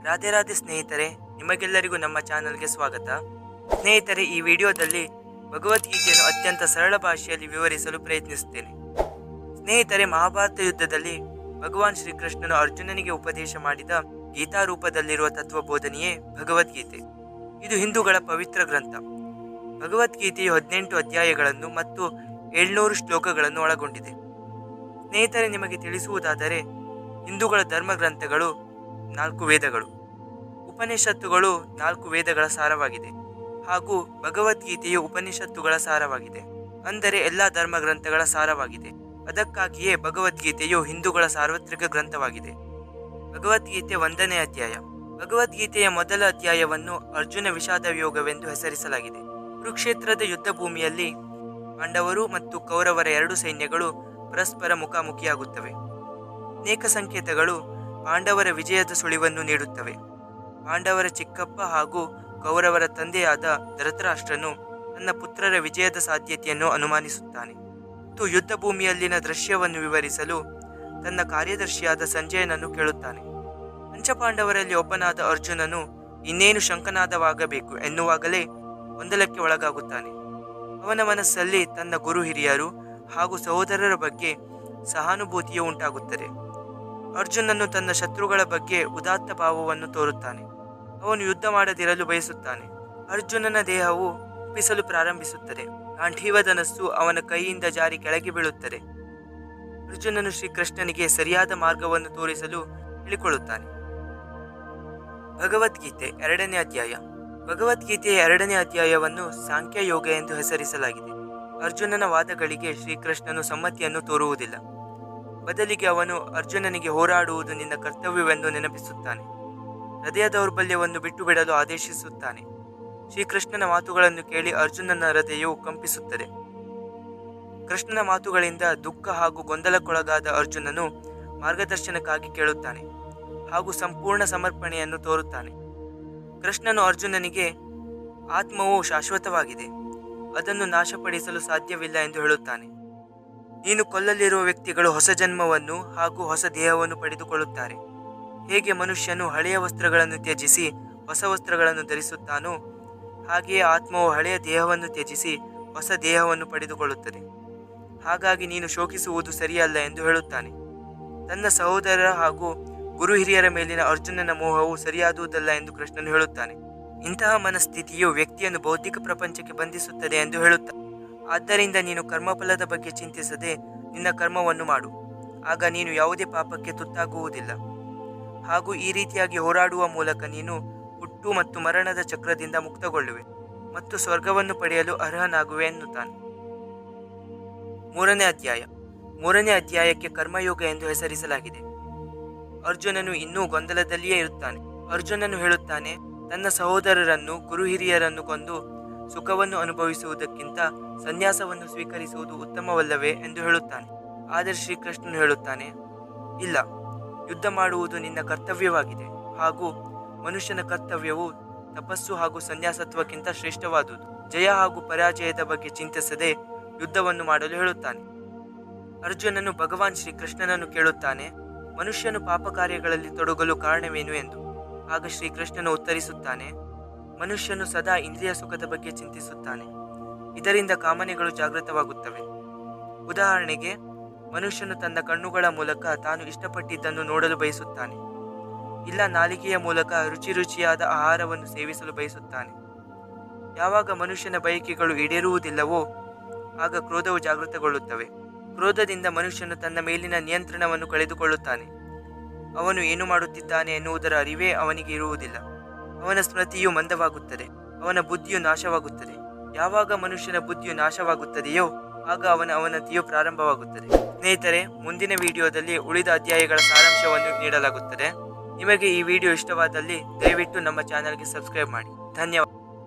ರಾಧೆ ರಾಧೆ ಸ್ನೇಹಿತರೆ, ನಿಮಗೆಲ್ಲರಿಗೂ ನಮ್ಮ ಚಾನಲ್ಗೆ ಸ್ವಾಗತ. ಸ್ನೇಹಿತರೆ, ಈ ವಿಡಿಯೋದಲ್ಲಿ ಭಗವದ್ಗೀತೆಯನ್ನು ಅತ್ಯಂತ ಸರಳ ಭಾಷೆಯಲ್ಲಿ ವಿವರಿಸಲು ಪ್ರಯತ್ನಿಸುತ್ತೇನೆ. ಸ್ನೇಹಿತರೆ, ಮಹಾಭಾರತ ಯುದ್ಧದಲ್ಲಿ ಭಗವಾನ್ ಶ್ರೀಕೃಷ್ಣನು ಅರ್ಜುನನಿಗೆ ಉಪದೇಶ ಮಾಡಿದ ಗೀತಾ ರೂಪದಲ್ಲಿರುವ ತತ್ವಬೋಧನೆಯೇ ಭಗವದ್ಗೀತೆ. ಇದು ಹಿಂದೂಗಳ ಪವಿತ್ರ ಗ್ರಂಥ. ಭಗವದ್ಗೀತೆಯು 18 ಅಧ್ಯಾಯಗಳನ್ನು ಮತ್ತು 700 ಶ್ಲೋಕಗಳನ್ನು ಒಳಗೊಂಡಿದೆ. ಸ್ನೇಹಿತರೆ, ನಿಮಗೆ ತಿಳಿಸುವುದಾದರೆ ಹಿಂದೂಗಳ ಧರ್ಮ ಗ್ರಂಥಗಳು 4 ವೇದಗಳು, ಉಪನಿಷತ್ತುಗಳು 4 ವೇದಗಳ ಸಾರವಾಗಿದೆ ಹಾಗೂ ಭಗವದ್ಗೀತೆಯು ಉಪನಿಷತ್ತುಗಳ ಸಾರವಾಗಿದೆ. ಅಂದರೆ ಎಲ್ಲ ಧರ್ಮ ಗ್ರಂಥಗಳ ಸಾರವಾಗಿದೆ. ಅದಕ್ಕಾಗಿಯೇ ಭಗವದ್ಗೀತೆಯು ಹಿಂದೂಗಳ ಸಾರ್ವತ್ರಿಕ ಗ್ರಂಥವಾಗಿದೆ. ಭಗವದ್ಗೀತೆ 1ನೇ ಅಧ್ಯಾಯ. ಭಗವದ್ಗೀತೆಯ ಮೊದಲ ಅಧ್ಯಾಯವನ್ನು ಅರ್ಜುನ ವಿಷಾದ ಯೋಗವೆಂದು ಹೆಸರಿಸಲಾಗಿದೆ. ಕುರುಕ್ಷೇತ್ರದ ಯುದ್ಧ ಭೂಮಿಯಲ್ಲಿ ಪಾಂಡವರು ಮತ್ತು ಕೌರವರ 2 ಸೈನ್ಯಗಳು ಪರಸ್ಪರ ಮುಖಾಮುಖಿಯಾಗುತ್ತವೆ. ಅನೇಕ ಸಂಕೇತಗಳು ಪಾಂಡವರ ವಿಜಯದ ಸುಳಿವನ್ನು ನೀಡುತ್ತವೆ. ಪಾಂಡವರ ಚಿಕ್ಕಪ್ಪ ಹಾಗೂ ಕೌರವರ ತಂದೆಯಾದ ಧೃತರಾಷ್ಟ್ರನು ತನ್ನ ಪುತ್ರರ ವಿಜಯದ ಸಾಧ್ಯತೆಯನ್ನು ಅನುಮಾನಿಸುತ್ತಾನೆ ಮತ್ತು ಯುದ್ಧ ಭೂಮಿಯಲ್ಲಿನ ದೃಶ್ಯವನ್ನು ವಿವರಿಸಲು ತನ್ನ ಕಾರ್ಯದರ್ಶಿಯಾದ ಸಂಜಯನನ್ನು ಕೇಳುತ್ತಾನೆ. ಪಂಚಪಾಂಡವರಲ್ಲಿ ಒಬ್ಬನಾದ ಅರ್ಜುನನು ಇನ್ನೇನು ಶಂಕನಾದವಾಗಬೇಕು ಎನ್ನುವಾಗಲೇ ಗೊಂದಲಕ್ಕೆ ಒಳಗಾಗುತ್ತಾನೆ. ಅವನ ಮನಸ್ಸಲ್ಲಿ ತನ್ನ ಗುರು ಹಿರಿಯರು ಹಾಗೂ ಸಹೋದರರ ಬಗ್ಗೆ ಸಹಾನುಭೂತಿಯು ಉಂಟಾಗುತ್ತದೆ. ಅರ್ಜುನನು ತನ್ನ ಶತ್ರುಗಳ ಬಗ್ಗೆ ಉದಾತ್ತ ಭಾವವನ್ನು ತೋರುತ್ತಾನೆ. ಅವನು ಯುದ್ಧ ಮಾಡದಿರಲು ಬಯಸುತ್ತಾನೆ. ಅರ್ಜುನನ ದೇಹವು ಕುಪ್ಪಿಸಲು ಪ್ರಾರಂಭಿಸುತ್ತದೆ. ಗಾಂಧೀವ ಧನಸ್ಸು ಅವನ ಕೈಯಿಂದ ಜಾರಿ ಕೆಳಗೆ ಬೀಳುತ್ತದೆ. ಅರ್ಜುನನು ಶ್ರೀಕೃಷ್ಣನಿಗೆ ಸರಿಯಾದ ಮಾರ್ಗವನ್ನು ತೋರಿಸಲು ಹೇಳಿಕೊಳ್ಳುತ್ತಾನೆ. ಭಗವದ್ಗೀತೆ 2ನೇ ಅಧ್ಯಾಯ. ಭಗವದ್ಗೀತೆಯ 2ನೇ ಅಧ್ಯಾಯವನ್ನು ಸಾಂಖ್ಯ ಯೋಗ ಎಂದು ಹೆಸರಿಸಲಾಗಿದೆ. ಅರ್ಜುನನ ವಾದಗಳಿಗೆ ಶ್ರೀಕೃಷ್ಣನು ಸಮ್ಮತಿಯನ್ನು ತೋರುವುದಿಲ್ಲ. ಬದಲಿಗೆ ಅವನು ಅರ್ಜುನನಿಗೆ ಹೋರಾಡುವುದು ನಿನ್ನ ಕರ್ತವ್ಯವೆಂದು ನೆನಪಿಸುತ್ತಾನೆ. ಹೃದಯ ದೌರ್ಬಲ್ಯವನ್ನು ಬಿಟ್ಟು ಬಿಡಲು ಆದೇಶಿಸುತ್ತಾನೆ. ಶ್ರೀಕೃಷ್ಣನ ಮಾತುಗಳನ್ನು ಕೇಳಿ ಅರ್ಜುನನ ಹೃದಯವು ಕಂಪಿಸುತ್ತದೆ. ಕೃಷ್ಣನ ಮಾತುಗಳಿಂದ ದುಃಖ ಹಾಗೂ ಗೊಂದಲಕ್ಕೊಳಗಾದ ಅರ್ಜುನನು ಮಾರ್ಗದರ್ಶನಕ್ಕಾಗಿ ಕೇಳುತ್ತಾನೆ ಹಾಗೂ ಸಂಪೂರ್ಣ ಸಮರ್ಪಣೆಯನ್ನು ತೋರುತ್ತಾನೆ. ಕೃಷ್ಣನು ಅರ್ಜುನನಿಗೆ ಆತ್ಮವು ಶಾಶ್ವತವಾಗಿದೆ, ಅದನ್ನು ನಾಶಪಡಿಸಲು ಸಾಧ್ಯವಿಲ್ಲ ಎಂದು ಹೇಳುತ್ತಾನೆ. ನೀನು ಕೊಲ್ಲಲಿರುವ ವ್ಯಕ್ತಿಗಳು ಹೊಸ ಜನ್ಮವನ್ನು ಹಾಗೂ ಹೊಸ ದೇಹವನ್ನು ಪಡೆದುಕೊಳ್ಳುತ್ತಾರೆ. ಹೇಗೆ ಮನುಷ್ಯನು ಹಳೆಯ ವಸ್ತ್ರಗಳನ್ನು ತ್ಯಜಿಸಿ ಹೊಸ ವಸ್ತ್ರಗಳನ್ನು ಧರಿಸುತ್ತಾನೋ ಹಾಗೆಯೇ ಆತ್ಮವು ಹಳೆಯ ದೇಹವನ್ನು ತ್ಯಜಿಸಿ ಹೊಸ ದೇಹವನ್ನು ಪಡೆದುಕೊಳ್ಳುತ್ತದೆ. ಹಾಗಾಗಿ ನೀನು ಶೋಕಿಸುವುದು ಸರಿಯಲ್ಲ ಎಂದು ಹೇಳುತ್ತಾನೆ. ತನ್ನ ಸಹೋದರರ ಹಾಗೂ ಗುರು ಹಿರಿಯರ ಮೇಲಿನ ಅರ್ಜುನನ ಮೋಹವು ಸರಿಯಾದುದಲ್ಲ ಎಂದು ಕೃಷ್ಣನು ಹೇಳುತ್ತಾನೆ. ಇಂತಹ ಮನಸ್ಥಿತಿಯು ವ್ಯಕ್ತಿಯನ್ನು ಬೌದ್ಧಿಕ ಪ್ರಪಂಚಕ್ಕೆ ಬಂಧಿಸುತ್ತದೆ ಎಂದು ಹೇಳುತ್ತಾನೆ. ಆದ್ದರಿಂದ ನೀನು ಕರ್ಮಫಲದ ಬಗ್ಗೆ ಚಿಂತಿಸದೆ ನಿನ್ನ ಕರ್ಮವನ್ನು ಮಾಡು. ಆಗ ನೀನು ಯಾವುದೇ ಪಾಪಕ್ಕೆ ತುತ್ತಾಗುವುದಿಲ್ಲ ಹಾಗೂ ಈ ರೀತಿಯಾಗಿ ಹೋರಾಡುವ ಮೂಲಕ ನೀನು ಹುಟ್ಟು ಮತ್ತು ಮರಣದ ಚಕ್ರದಿಂದ ಮುಕ್ತಗೊಳ್ಳುವೆ ಮತ್ತು ಸ್ವರ್ಗವನ್ನು ಪಡೆಯಲು ಅರ್ಹನಾಗುವೆ ಎನ್ನುತ್ತಾನೆ. 3ನೇ ಅಧ್ಯಾಯ. 3ನೇ ಅಧ್ಯಾಯಕ್ಕೆ ಕರ್ಮಯೋಗ ಎಂದು ಹೆಸರಿಸಲಾಗಿದೆ. ಅರ್ಜುನನು ಇನ್ನೂ ಗೊಂದಲದಲ್ಲಿಯೇ ಇರುತ್ತಾನೆ. ಅರ್ಜುನನು ಹೇಳುತ್ತಾನೆ, ತನ್ನ ಸಹೋದರರನ್ನು ಗುರು ಹಿರಿಯರನ್ನು ಕೊಂದು ಸುಖವನ್ನು ಅನುಭವಿಸುವುದಕ್ಕಿಂತ ಸನ್ಯಾಸವನ್ನು ಸ್ವೀಕರಿಸುವುದು ಉತ್ತಮವಲ್ಲವೇ ಎಂದು ಹೇಳುತ್ತಾನೆ. ಆದರೆ ಶ್ರೀಕೃಷ್ಣನು ಹೇಳುತ್ತಾನೆ, ಇಲ್ಲ, ಯುದ್ಧ ಮಾಡುವುದು ನಿನ್ನ ಕರ್ತವ್ಯವಾಗಿದೆ ಹಾಗೂ ಮನುಷ್ಯನ ಕರ್ತವ್ಯವು ತಪಸ್ಸು ಹಾಗೂ ಸನ್ಯಾಸತ್ವಕ್ಕಿಂತ ಶ್ರೇಷ್ಠವಾದುದು. ಜಯ ಹಾಗೂ ಪರಾಜಯದ ಬಗ್ಗೆ ಚಿಂತಿಸದೆ ಯುದ್ಧವನ್ನು ಮಾಡಲು ಹೇಳುತ್ತಾನೆ. ಅರ್ಜುನನು ಭಗವಾನ್ ಶ್ರೀಕೃಷ್ಣನನ್ನು ಕೇಳುತ್ತಾನೆ, ಮನುಷ್ಯನು ಪಾಪ ಕಾರ್ಯಗಳಲ್ಲಿ ತೊಡಗಲು ಕಾರಣವೇನು ಎಂದು. ಆಗ ಶ್ರೀಕೃಷ್ಣನು ಉತ್ತರಿಸುತ್ತಾನೆ, ಮನುಷ್ಯನು ಸದಾ ಇಂದ್ರಿಯ ಸುಖದ ಬಗ್ಗೆ ಚಿಂತಿಸುತ್ತಾನೆ. ಇದರಿಂದ ಕಾಮನೆಗಳು ಜಾಗೃತವಾಗುತ್ತವೆ. ಉದಾಹರಣೆಗೆ, ಮನುಷ್ಯನು ತನ್ನ ಕಣ್ಣುಗಳ ಮೂಲಕ ತಾನು ಇಷ್ಟಪಟ್ಟಿದ್ದನ್ನು ನೋಡಲು ಬಯಸುತ್ತಾನೆ, ಇಲ್ಲ ನಾಲಿಗೆಯ ಮೂಲಕ ರುಚಿಯಾದ ಆಹಾರವನ್ನು ಸೇವಿಸಲು ಬಯಸುತ್ತಾನೆ. ಯಾವಾಗ ಮನುಷ್ಯನ ಬಯಕೆಗಳು ಈಡೇರುವುದಿಲ್ಲವೋ ಆಗ ಕ್ರೋಧವು ಜಾಗೃತಗೊಳ್ಳುತ್ತವೆ. ಕ್ರೋಧದಿಂದ ಮನುಷ್ಯನು ತನ್ನ ಮೇಲಿನ ನಿಯಂತ್ರಣವನ್ನು ಕಳೆದುಕೊಳ್ಳುತ್ತಾನೆ. ಅವನು ಏನು ಮಾಡುತ್ತಿದ್ದಾನೆ ಎನ್ನುವುದರ ಅರಿವೇ ಅವನಿಗೆ ಇರುವುದಿಲ್ಲ. ಅವನ ಸ್ಮೃತಿಯು ಮಂದವಾಗುತ್ತದೆ, ಅವನ ಬುದ್ಧಿಯು ನಾಶವಾಗುತ್ತದೆ. ಯಾವಾಗ ಮನುಷ್ಯನ ಬುದ್ಧಿಯು ನಾಶವಾಗುತ್ತದೆಯೋ ಆಗ ಅವನ ಅವನತಿಯು ಪ್ರಾರಂಭವಾಗುತ್ತದೆ. ಸ್ನೇಹಿತರೆ, ಮುಂದಿನ ವಿಡಿಯೋದಲ್ಲಿ ಉಳಿದ ಅಧ್ಯಾಯಗಳ ಸಾರಾಂಶವನ್ನು ನೀಡಲಾಗುತ್ತದೆ. ನಿಮಗೆ ಈ ವಿಡಿಯೋ ಇಷ್ಟವಾದಲ್ಲಿ ದಯವಿಟ್ಟು ನಮ್ಮ ಚಾನಲ್ಗೆ ಸಬ್ಸ್ಕ್ರೈಬ್ ಮಾಡಿ. ಧನ್ಯವಾದ.